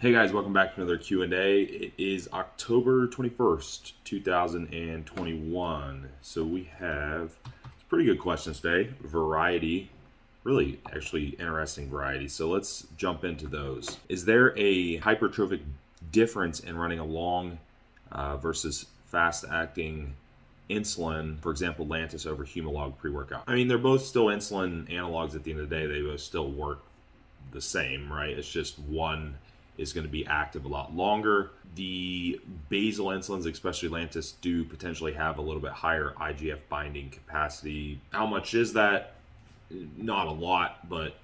Hey guys, welcome back to another Q&A. It is October 21st, 2021. So we have pretty good questions today. Variety, really actually interesting variety. So let's jump into those. Is there a hypertrophic difference in running a long versus fast-acting insulin, for example, Lantus over Humalog pre-workout? I mean, they're both still insulin analogs at the end of the day. They both still work the same, right? It's just one is going to be active a lot longer. The basal insulins, especially Lantus, do potentially have a little bit higher IGF binding capacity. How much is that? Not a lot, but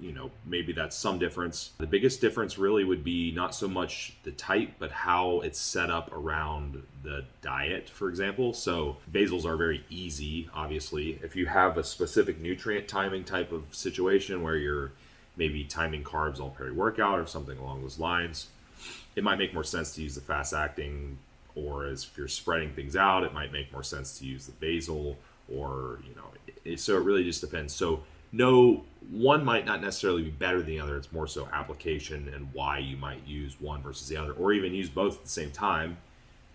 maybe that's some difference. The biggest difference really would be not so much the type, but how it's set up around the diet, for example. So basals are very easy, obviously. If you have a specific nutrient timing type of situation where you're maybe timing carbs all peri-workout or something along those lines, it might make more sense to use the fast acting, or as if you're spreading things out, it might make more sense to use the basal, or so it really just depends. So no, one might not necessarily be better than the other. It's more so application and why you might use one versus the other, or even use both at the same time.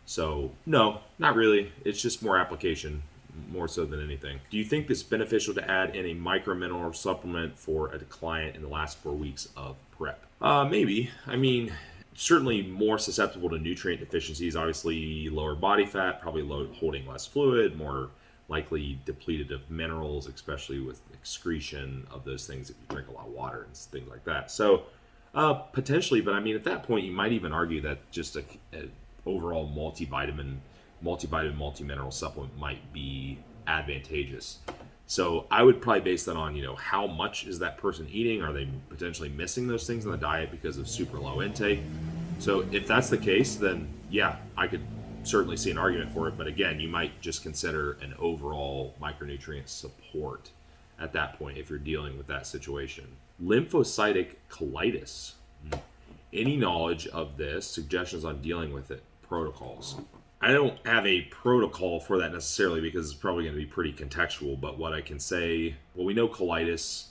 So no, not really. It's just more application, more so than anything. Do you think it's beneficial to add in a micromineral supplement for a client in the last 4 weeks of prep? Maybe. I mean, certainly more susceptible to nutrient deficiencies. Obviously, lower body fat, probably holding less fluid, more likely depleted of minerals, especially with excretion of those things if you drink a lot of water and things like that. So potentially, but I mean, at that point, you might even argue that just a overall multivitamin, multi-mineral supplement might be advantageous. So I would probably base that on, how much is that person eating? Are they potentially missing those things in the diet because of super low intake? So if that's the case, then yeah, I could certainly see an argument for it. But again, you might just consider an overall micronutrient support at that point if you're dealing with that situation. Lymphocytic colitis. Any knowledge of this? Suggestions on dealing with it? Protocols? I don't have a protocol for that necessarily because it's probably going to be pretty contextual, but what I can say, well, we know colitis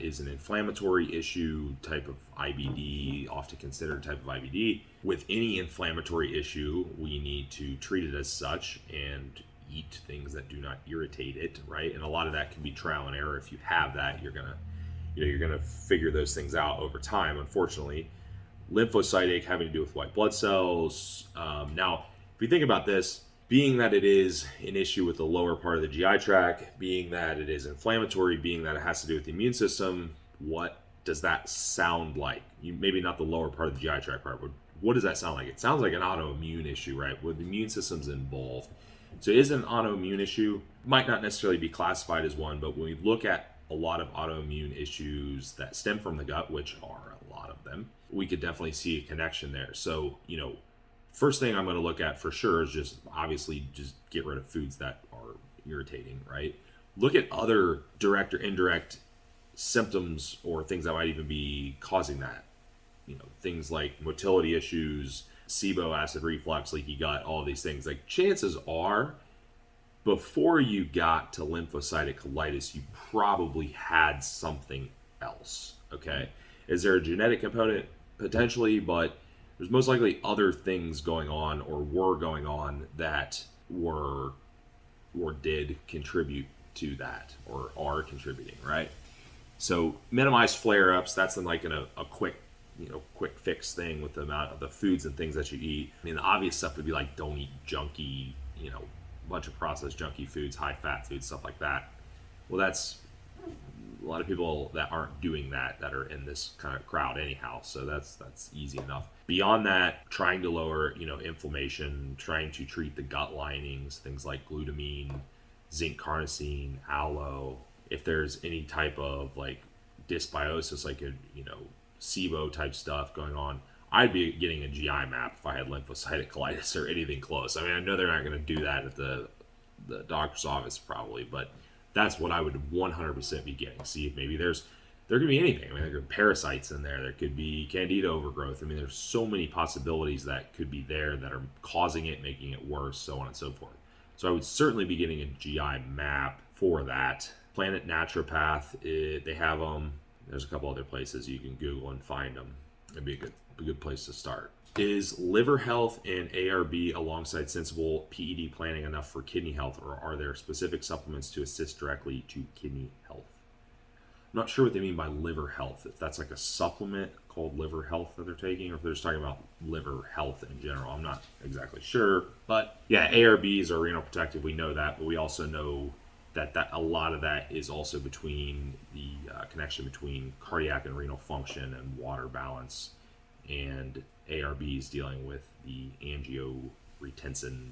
is an inflammatory issue type of IBD, often considered type of IBD. With any inflammatory issue, we need to treat it as such and eat things that do not irritate it, right? And a lot of that can be trial and error. If you have that, you're gonna figure those things out over time, unfortunately. Lymphocytic, having to do with white blood cells. Now, if you think about this, being that it is an issue with the lower part of the GI tract, being that it is inflammatory, being that it has to do with the immune system, what does that sound like? Maybe not the lower part of the GI tract part, but what does that sound like? It sounds like an autoimmune issue, right? Where the immune system's involved. So it is an autoimmune issue. Might not necessarily be classified as one, but when we look at a lot of autoimmune issues that stem from the gut, which are a lot of them, we could definitely see a connection there. So, first thing I'm going to look at for sure is just get rid of foods that are irritating, right? Look at other direct or indirect symptoms or things that might even be causing that. Things like motility issues, SIBO, acid reflux, leaky gut, all of these things. Like, chances are, before you got to lymphocytic colitis, you probably had something else, okay? Is there a genetic component? Potentially, but there's most likely other things going on or were going on that were or did contribute to that or are contributing, right? So minimize flare-ups. That's like a quick fix thing with the amount of the foods and things that you eat. I mean, the obvious stuff would be like, don't eat junky, a bunch of processed junky foods, high fat foods, stuff like that. Well, that's a lot of people that aren't doing that are in this kind of crowd anyhow, so that's easy enough. Beyond that, trying to lower inflammation, trying to treat the gut linings, things like glutamine, zinc carnosine, aloe. If there's any type of like dysbiosis, like a SIBO type stuff going on, I'd be getting a GI map if I had lymphocytic colitis or anything close. I mean, I know they're not going to do that at the doctor's office probably, but that's what I would 100% be getting. See if maybe there could be anything. I mean, there could be parasites in there. There could be candida overgrowth. I mean, there's so many possibilities that could be there that are causing it, making it worse, so on and so forth. So I would certainly be getting a GI map for that. Planet Naturopath, they have them. There's a couple other places you can Google and find them. It'd be a a good place to start. Is liver health and ARB alongside sensible PED planning enough for kidney health, or are there specific supplements to assist directly to kidney health? I'm not sure what they mean by liver health. If that's like a supplement called liver health that they're taking, or if they're just talking about liver health in general. I'm not exactly sure. But yeah, ARBs are renal protective. We know that, but we also know that a lot of that is also between the connection between cardiac and renal function and water balance, and ARBs dealing with the angiotensin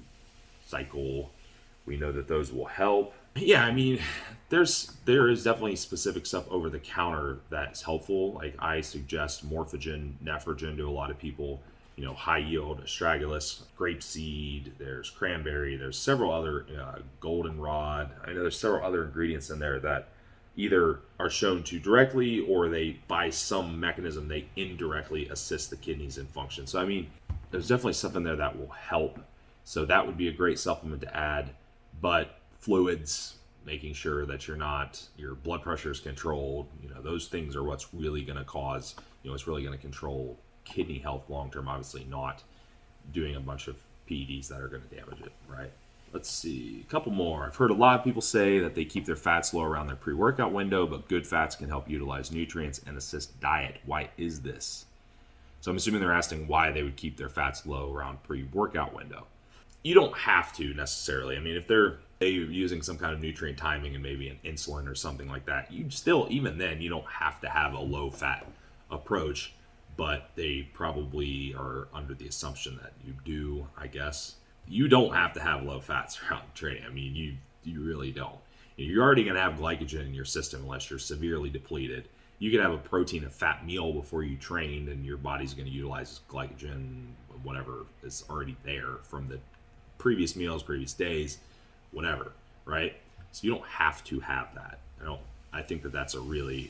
cycle. We know that those will help. Yeah, I mean, there is definitely specific stuff over the counter that's helpful. Like I suggest morphogen, nephrogen to a lot of people. You know, high yield astragalus, grapeseed, there's cranberry, there's several other, goldenrod. I know there's several other ingredients in there that either are shown to directly, or they, by some mechanism, they indirectly assist the kidneys in function. So, I mean, there's definitely stuff in there that will help. So that would be a great supplement to add. But fluids, making sure that your blood pressure is controlled, those things are what's really going to cause, it's really going to control kidney health long term. Obviously not doing a bunch of PEDs that are going to damage it, right? Let's see, a couple more. I've heard a lot of people say that they keep their fats low around their pre-workout window, but good fats can help utilize nutrients and assist diet. Why is this? So I'm assuming they're asking why they would keep their fats low around pre-workout window. You don't have to necessarily. I mean, if they're using some kind of nutrient timing and maybe an insulin or something like that, you still, even then, you don't have to have a low fat approach, but they probably are under the assumption that you do, I guess. You don't have to have low fats around training. I mean, you really don't. You're already going to have glycogen in your system unless you're severely depleted. You could have a protein and fat meal before you trained, and your body's going to utilize glycogen, whatever is already there from the previous meals, previous days, whatever, right? So you don't have to have that. I think that's really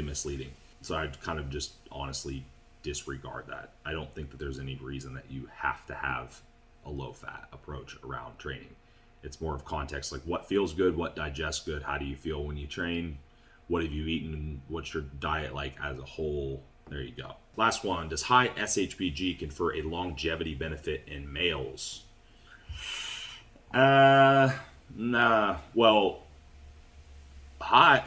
misleading. So I'd kind of just honestly disregard that. I don't think that there's any reason that you have to have a low fat approach around training. It's more of context, like what feels good, what digests good, how do you feel when you train, what have you eaten, what's your diet like as a whole. There you go. Last one, does high SHBG confer a longevity benefit in males? Nah. Well, high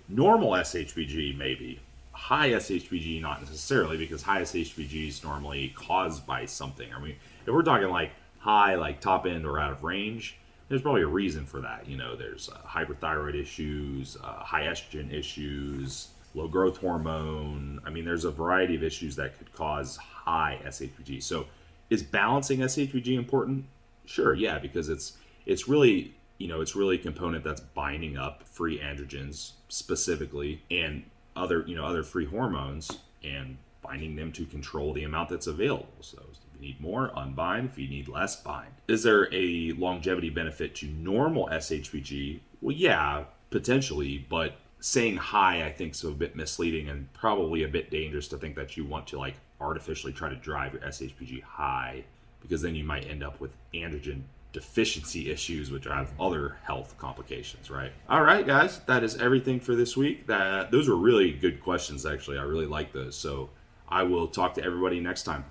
normal SHBG maybe. High SHBG not necessarily, because high SHBG is normally caused by something. I mean, if we're talking like high, like top end or out of range, there's probably a reason for that. There's hyperthyroid issues, high estrogen issues, low growth hormone. I mean, there's a variety of issues that could cause high SHBG. So is balancing SHBG important? Sure, yeah, because it's really a component that's binding up free androgens specifically, and other free hormones, and binding them to control the amount that's available. So if you need more, unbind. If you need less, bind. Is there a longevity benefit to normal SHBG? Well, yeah, potentially, but saying high, I think, is a bit misleading and probably a bit dangerous to think that you want to like artificially try to drive your SHBG high, because then you might end up with androgen deficiency issues, which have other health complications, right? All right, guys, that is everything for this week. Those were really good questions, actually. I really like those. So I will talk to everybody next time.